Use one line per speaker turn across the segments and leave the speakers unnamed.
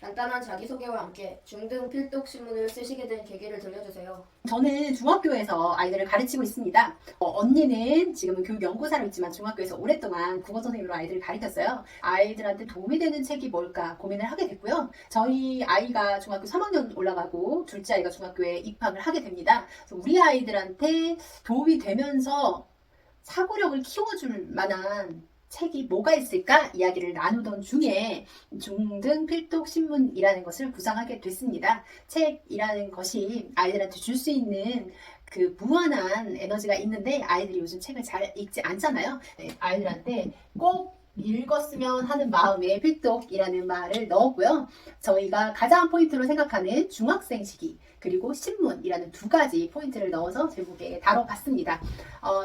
간단한 자기소개와 함께 중등 필독 신문을 쓰시게 된 계기를 들려주세요.
저는 중학교에서 아이들을 가르치고 있습니다. 언니는 지금은 교육연구사로 있지만 중학교에서 오랫동안 국어 선생님으로 아이들을 가르쳤어요. 아이들한테 도움이 되는 책이 뭘까 고민을 하게 됐고요. 저희 아이가 중학교 3학년 올라가고 둘째 아이가 중학교에 입학을 하게 됩니다. 그래서 우리 아이들한테 도움이 되면서 사고력을 키워줄 만한 책이 뭐가 있을까 이야기를 나누던 중에 중등 필독 신문이라는 것을 구상하게 됐습니다. 책이라는 것이 아이들한테 줄 수 있는 그 무한한 에너지가 있는데 아이들이 요즘 책을 잘 읽지 않잖아요. 네, 아이들한테 꼭 읽었으면 하는 마음에 필독이라는 말을 넣었고요. 저희가 가장 포인트로 생각하는 중학생 시기 그리고 신문이라는 두 가지 포인트를 넣어서 제목에 다뤄봤습니다.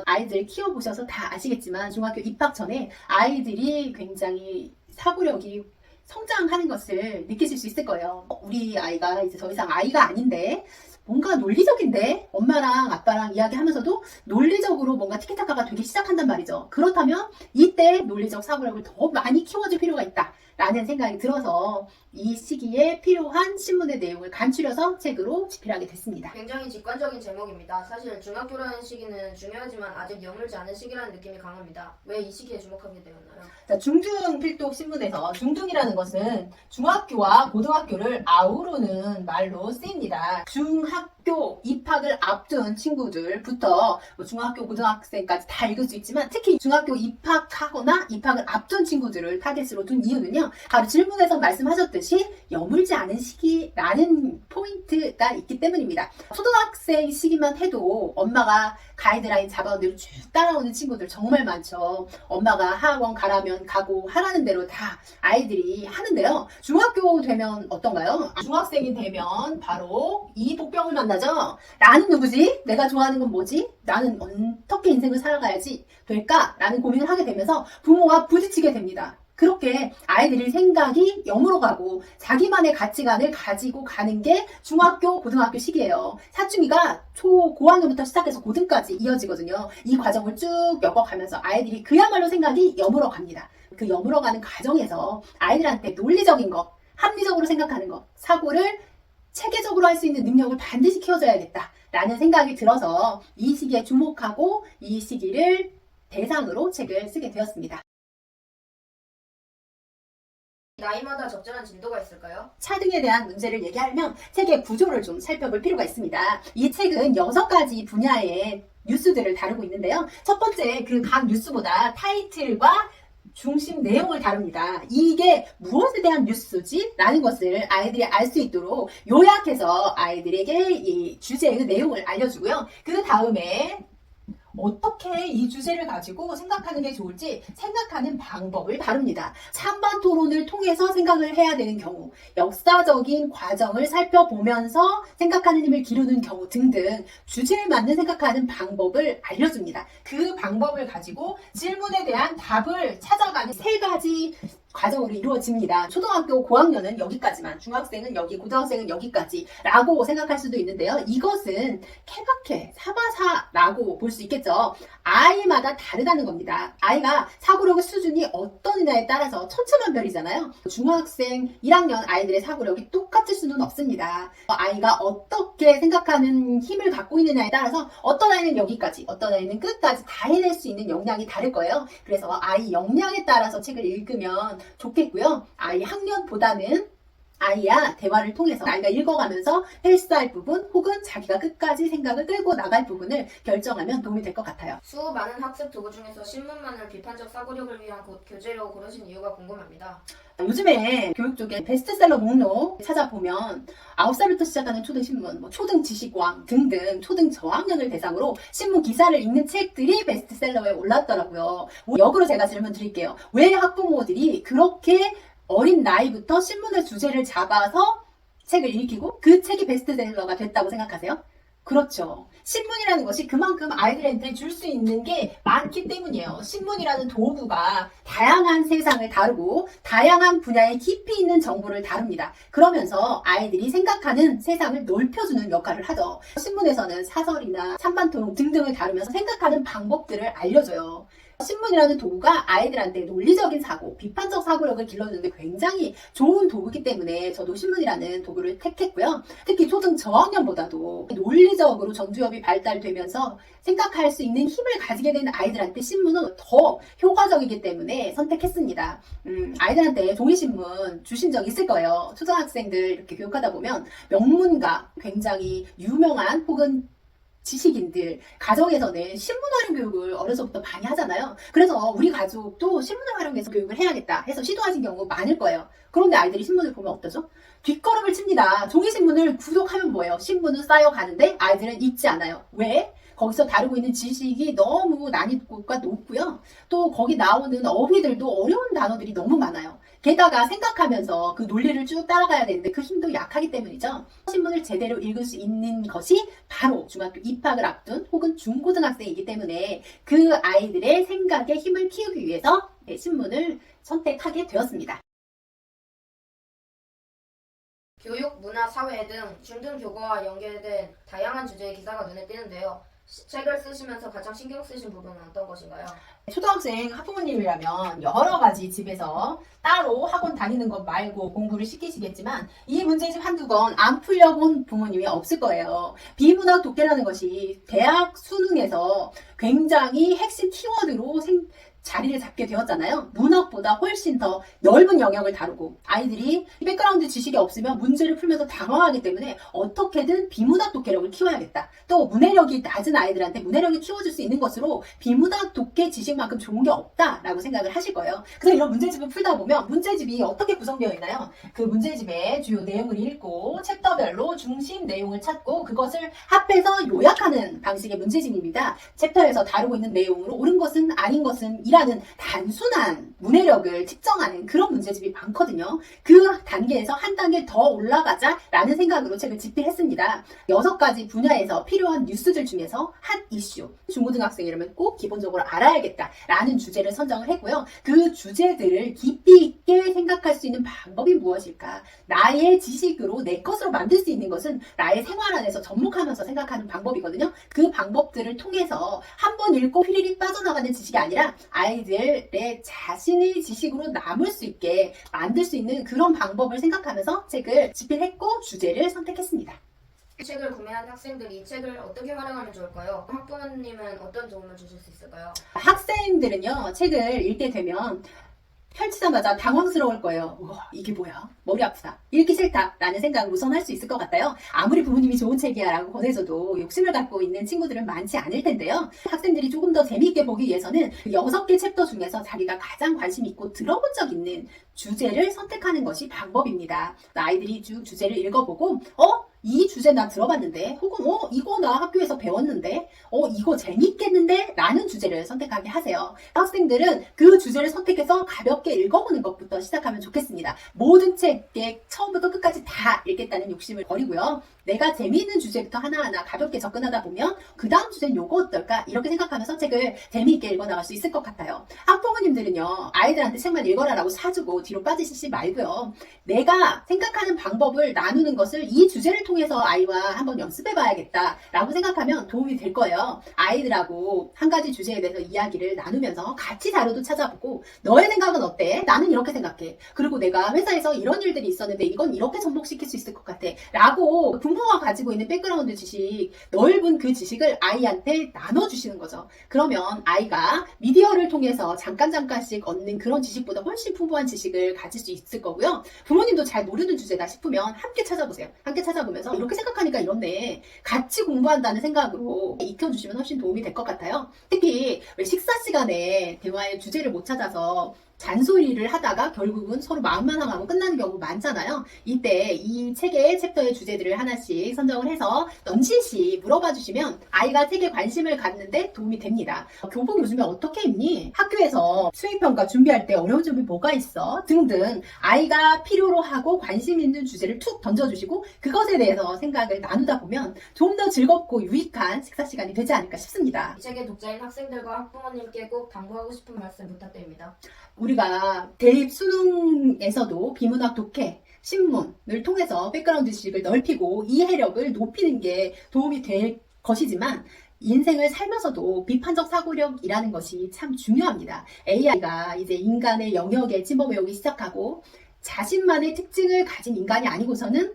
아이들 키워보셔서 다 아시겠지만 중학교 입학 전에 아이들이 굉장히 사고력이 성장하는 것을 느끼실 수 있을 거예요. 우리 아이가 이제 더 이상 아이가 아닌데 뭔가 논리적인데 엄마랑 아빠랑 이야기하면서도 논리적으로 뭔가 티키타카가 되기 시작한단 말이죠. 그렇다면 이때 논리적 사고력을 더 많이 키워줄 필요가 있다 라는 생각이 들어서 이 시기에 필요한 신문의 내용을 간추려서 책으로 집필하게 됐습니다.
굉장히 직관적인 제목입니다. 사실 중학교라는 시기는 중요하지만 아직 여물지 않은 시기라는 느낌이 강합니다. 왜 이 시기에 주목하게 되었나요?
자, 중등 필독 신문에서 중등이라는 것은 중학교와 고등학교를 아우르는 말로 쓰입니다. 중학교 입학을 앞둔 친구들부터 중학교 고등학생까지 다 읽을 수 있지만 특히 중학교 입학하거나 입학을 앞둔 친구들을 타겟으로 둔 이유는요. 바로 질문에서 말씀하셨듯이 여물지 않은 시기라는 포인트가 있기 때문입니다. 초등학생 시기만 해도 엄마가 가이드라인 잡아온 대로 쭉 따라오는 친구들 정말 많죠. 엄마가 학원 가라면 가고 하라는 대로 다 아이들이 하는데요. 중학교 되면 어떤가요? 중학생이 되면 바로 이 복병을 만나죠. 나는 누구지? 내가 좋아하는 건 뭐지? 나는 어떻게 인생을 살아가야지 될까? 라는 고민을 하게 되면서 부모와 부딪히게 됩니다. 그렇게 아이들이 생각이 여물어 가고 자기만의 가치관을 가지고 가는 게 중학교, 고등학교 시기예요. 사춘기가 고학년부터 시작해서 고등까지 이어지거든요. 이 과정을 쭉 겪어가면서 아이들이 그야말로 생각이 여물어 갑니다. 그 여물어 가는 과정에서 아이들한테 논리적인 것, 합리적으로 생각하는 것, 사고를 체계적으로 할 수 있는 능력을 반드시 키워줘야겠다 라는 생각이 들어서 이 시기에 주목하고 이 시기를 대상으로 책을 쓰게 되었습니다.
나이마다 적절한 진도가 있을까요?
차등에 대한 문제를 얘기하려면 책의 구조를 좀 살펴볼 필요가 있습니다. 이 책은 6가지 분야의 뉴스들을 다루고 있는데요. 첫 번째, 그 각 뉴스보다 타이틀과 중심 내용을 다룹니다. 이게 무엇에 대한 뉴스지? 라는 것을 아이들이 알 수 있도록 요약해서 아이들에게 이 주제의 내용을 알려주고요. 그 다음에 어떻게 이 주제를 가지고 생각하는 게 좋을지 생각하는 방법을 다룹니다. 찬반 토론을 통해서 생각을 해야 되는 경우, 역사적인 과정을 살펴보면서 생각하는 힘을 기르는 경우 등등 주제에 맞는 생각하는 방법을 알려줍니다. 그 방법을 가지고 질문에 대한 답을 찾아가는 3가지 과정으로 이루어집니다. 초등학교 고학년은 여기까지만, 중학생은 여기, 고등학생은 여기까지 라고 생각할 수도 있는데요. 이것은 케바케, 사바사라고 볼 수 있겠죠. 아이마다 다르다는 겁니다. 아이가 사고력의 수준이 어떠느냐에 따라서 천차만별이잖아요. 중학생 1학년 아이들의 사고력이 똑같을 수는 없습니다. 아이가 어떻게 생각하는 힘을 갖고 있느냐에 따라서 어떤 아이는 여기까지, 어떤 아이는 끝까지 다 해낼 수 있는 역량이 다를 거예요. 그래서 아이 역량에 따라서 책을 읽으면 좋겠고요. 아이 학년보다는 아이와 대화를 통해서 아이가 읽어가면서 헬스할 부분 혹은 자기가 끝까지 생각을 끌고 나갈 부분을 결정하면 도움이 될 것 같아요.
수 많은 학습 도구 중에서 신문만을 비판적 사고력을 위한 교재로 고르신 이유가 궁금합니다.
요즘에 교육 쪽에 베스트셀러 목록 찾아보면 9살부터 시작하는 초등신문, 초등 지식왕 등등 초등 저학년을 대상으로 신문 기사를 읽는 책들이 베스트셀러에 올랐더라고요. 역으로 제가 질문 드릴게요. 왜 학부모들이 그렇게 어린 나이부터 신문의 주제를 잡아서 책을 읽히고 그 책이 베스트셀러가 됐다고 생각하세요? 그렇죠. 신문이라는 것이 그만큼 아이들한테 줄 수 있는 게 많기 때문이에요. 신문이라는 도구가 다양한 세상을 다루고 다양한 분야의 깊이 있는 정보를 다룹니다. 그러면서 아이들이 생각하는 세상을 넓혀주는 역할을 하죠. 신문에서는 사설이나 찬반토론 등등을 다루면서 생각하는 방법들을 알려줘요. 신문이라는 도구가 아이들한테 논리적인 사고, 비판적 사고력을 길러주는데 굉장히 좋은 도구이기 때문에 저도 신문이라는 도구를 택했고요. 특히 초등 저학년보다도 논리적으로 전두엽이 발달되면서 생각할 수 있는 힘을 가지게 되는 아이들한테 신문은 더 효과적이기 때문에 선택했습니다. 아이들한테 종이신문 주신 적 있을 거예요. 초등학생들 이렇게 교육하다 보면 명문가, 굉장히 유명한 혹은 지식인들 가정에서는 신문 활용 교육을 어려서부터 많이 하잖아요. 그래서 우리 가족도 신문을 활용해서 교육을 해야겠다 해서 시도하신 경우 많을 거예요. 그런데 아이들이 신문을 보면 어떠죠? 뒷걸음을 칩니다. 종이신문을 구독하면 뭐예요? 신문은 쌓여가는데 아이들은 읽지 않아요. 왜? 거기서 다루고 있는 지식이 너무 난이도가 높고요. 또 거기 나오는 어휘들도 어려운 단어들이 너무 많아요. 게다가 생각하면서 그 논리를 쭉 따라가야 되는데 그 힘도 약하기 때문이죠. 신문을 제대로 읽을 수 있는 것이 바로 중학교 입학을 앞둔 혹은 중고등학생이기 때문에 그 아이들의 생각에 힘을 키우기 위해서 신문을 선택하게 되었습니다.
교육, 문화, 사회 등 중등 교과와 연계된 다양한 주제의 기사가 눈에 띄는데요. 책을 쓰시면서 가장 신경 쓰신 부분은 어떤 것인가요?
초등학생 학부모님이라면 여러 가지 집에서 따로 학원 다니는 것 말고 공부를 시키시겠지만 이 문제집 한두 권 안 풀려본 부모님이 없을 거예요. 비문학 독해라는 것이 대학 수능에서 굉장히 핵심 키워드로 자리를 잡게 되었잖아요. 문학보다 훨씬 더 넓은 영역을 다루고 아이들이 백그라운드 지식이 없으면 문제를 풀면서 당황하기 때문에 어떻게든 비문학 독해력을 키워야겠다. 또 문해력이 낮은 아이들한테 문해력을 키워줄 수 있는 것으로 비문학 독해 지식만큼 좋은 게 없다라고 생각을 하실 거예요. 그래서 이런 문제집을 풀다 보면 문제집이 어떻게 구성되어 있나요? 그 문제집의 주요 내용을 읽고 챕터별로 중심 내용을 찾고 그것을 합해서 요약하는 방식의 문제집입니다. 챕터에서 다루고 있는 내용으로 옳은 것은 아닌 것은 라는 단순한 문해력을 측정하는 그런 문제집이 많거든요. 그 단계에서 한 단계 더 올라가자라는 생각으로 책을 집필했습니다. 6가지 분야에서 필요한 뉴스들 중에서 한 이슈, 중고등학생이라면 꼭 기본적으로 알아야겠다라는 주제를 선정을 했고요. 그 주제들을 깊이 있게 생각할 수 있는 방법이 무엇일까? 나의 지식으로 내 것으로 만들 수 있는 것은 나의 생활 안에서 접목하면서 생각하는 방법이거든요. 그 방법들을 통해서 한 번 읽고 휘리릭 빠져나가는 지식이 아니라 아이들의 자신의 지식으로 남을 수 있게 만들 수 있는 그런 방법을 생각하면서 책을 집필했고 주제를 선택했습니다.
이 책을 구매한 학생들이 이 책을 어떻게 활용하면 좋을까요? 학부모님은 어떤 도움을 주실 수 있을까요?
학생들은요, 책을 읽게 되면 펼치자마자 당황스러울 거예요. 우와, 이게 뭐야? 머리 아프다. 읽기 싫다. 라는 생각을 우선 할 수 있을 것 같아요. 아무리 부모님이 좋은 책이야 라고 권해줘도 욕심을 갖고 있는 친구들은 많지 않을 텐데요. 학생들이 조금 더 재미있게 보기 위해서는 6개 챕터 중에서 자기가 가장 관심 있고 들어본 적 있는 주제를 선택하는 것이 방법입니다. 아이들이 쭉 주제를 읽어보고 이 주제 나 들어봤는데 혹은 이거 나 학교에서 배웠는데 이거 재밌겠는데 라는 주제를 선택하게 하세요. 학생들은 그 주제를 선택해서 가볍게 읽어보는 것부터 시작하면 좋겠습니다. 모든 책에 처음부터 끝까지 다 읽겠다는 욕심을 버리고요. 내가 재미있는 주제부터 하나하나 가볍게 접근하다 보면 그 다음 주제는 요거 어떨까? 이렇게 생각하면서 책을 재미있게 읽어나갈 수 있을 것 같아요. 학부모님들은요, 아이들한테 책만 읽어라라고 사주고 뒤로 빠지시지 말고요. 내가 생각하는 방법을 나누는 것을 이 주제를 통해서 아이와 한번 연습해봐야겠다라고 생각하면 도움이 될 거예요. 아이들하고 한 가지 주제에 대해서 이야기를 나누면서 같이 자료도 찾아보고 너의 생각은 어때? 나는 이렇게 생각해. 그리고 내가 회사에서 이런 일들이 있었는데 이건 이렇게 접목시킬 수 있을 것 같아. 라고 부모가 가지고 있는 백그라운드 지식, 넓은 그 지식을 아이한테 나눠주시는 거죠. 그러면 아이가 미디어를 통해서 잠깐씩 얻는 그런 지식보다 훨씬 풍부한 지식을 가질 수 있을 거고요. 부모님도 잘 모르는 주제다 싶으면 함께 찾아보세요. 함께 찾아보면서 이렇게 생각하니까 이렇네. 같이 공부한다는 생각으로 익혀주시면 훨씬 도움이 될 것 같아요. 특히 왜 식사 시간에 대화의 주제를 못 찾아서 잔소리를 하다가 결국은 서로 마음만 상하고 끝나는 경우 많잖아요. 이때 이 책의 챕터의 주제들을 하나씩 선정을 해서 넌지시 물어봐 주시면 아이가 책에 관심을 갖는데 도움이 됩니다. 교복 요즘에 어떻게 입니? 학교에서 수행평가 준비할 때 어려운 점이 뭐가 있어? 등등 아이가 필요로 하고 관심 있는 주제를 툭 던져주시고 그것에 대해서 생각을 나누다 보면 좀 더 즐겁고 유익한 식사 시간이 되지 않을까 싶습니다.
이 책의 독자인 학생들과 학부모님께 꼭 당부하고 싶은 말씀 부탁드립니다.
우리가 대입 수능에서도 비문학 독해, 신문을 통해서 백그라운드 지식을 넓히고 이해력을 높이는 게 도움이 될 것이지만 인생을 살면서도 비판적 사고력이라는 것이 참 중요합니다. AI가 이제 인간의 영역에 침범해오기 시작하고 자신만의 특징을 가진 인간이 아니고서는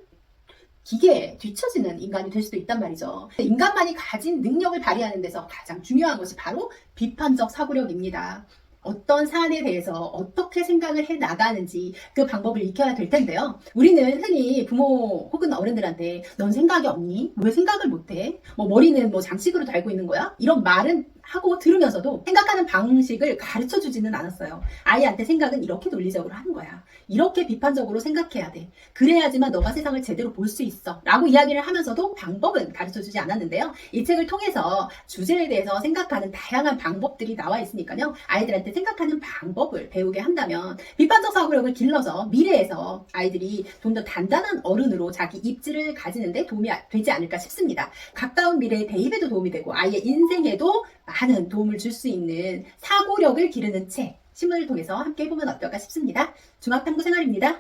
기계에 뒤처지는 인간이 될 수도 있단 말이죠. 인간만이 가진 능력을 발휘하는 데서 가장 중요한 것이 바로 비판적 사고력입니다. 어떤 사안에 대해서 어떻게 생각을 해 나가는지 그 방법을 익혀야 될 텐데요. 우리는 흔히 부모 혹은 어른들한테 넌 생각이 없니? 왜 생각을 못해? 머리는 장식으로 달고 있는 거야? 이런 말은 하고 들으면서도 생각하는 방식을 가르쳐 주지는 않았어요. 아이한테 생각은 이렇게 논리적으로 하는 거야. 이렇게 비판적으로 생각해야 돼. 그래야지만 너가 세상을 제대로 볼 수 있어. 라고 이야기를 하면서도 방법은 가르쳐 주지 않았는데요. 이 책을 통해서 주제에 대해서 생각하는 다양한 방법들이 나와 있으니까요. 아이들한테 생각하는 방법을 배우게 한다면 비판적 사고력을 길러서 미래에서 아이들이 좀 더 단단한 어른으로 자기 입지를 가지는데 도움이 되지 않을까 싶습니다. 가까운 미래의 대입에도 도움이 되고 아이의 인생에도 많은 도움을 줄 수 있는 사고력을 기르는 책, 신문을 통해서 함께 해보면 어떨까 싶습니다. 중학탐구 생활입니다.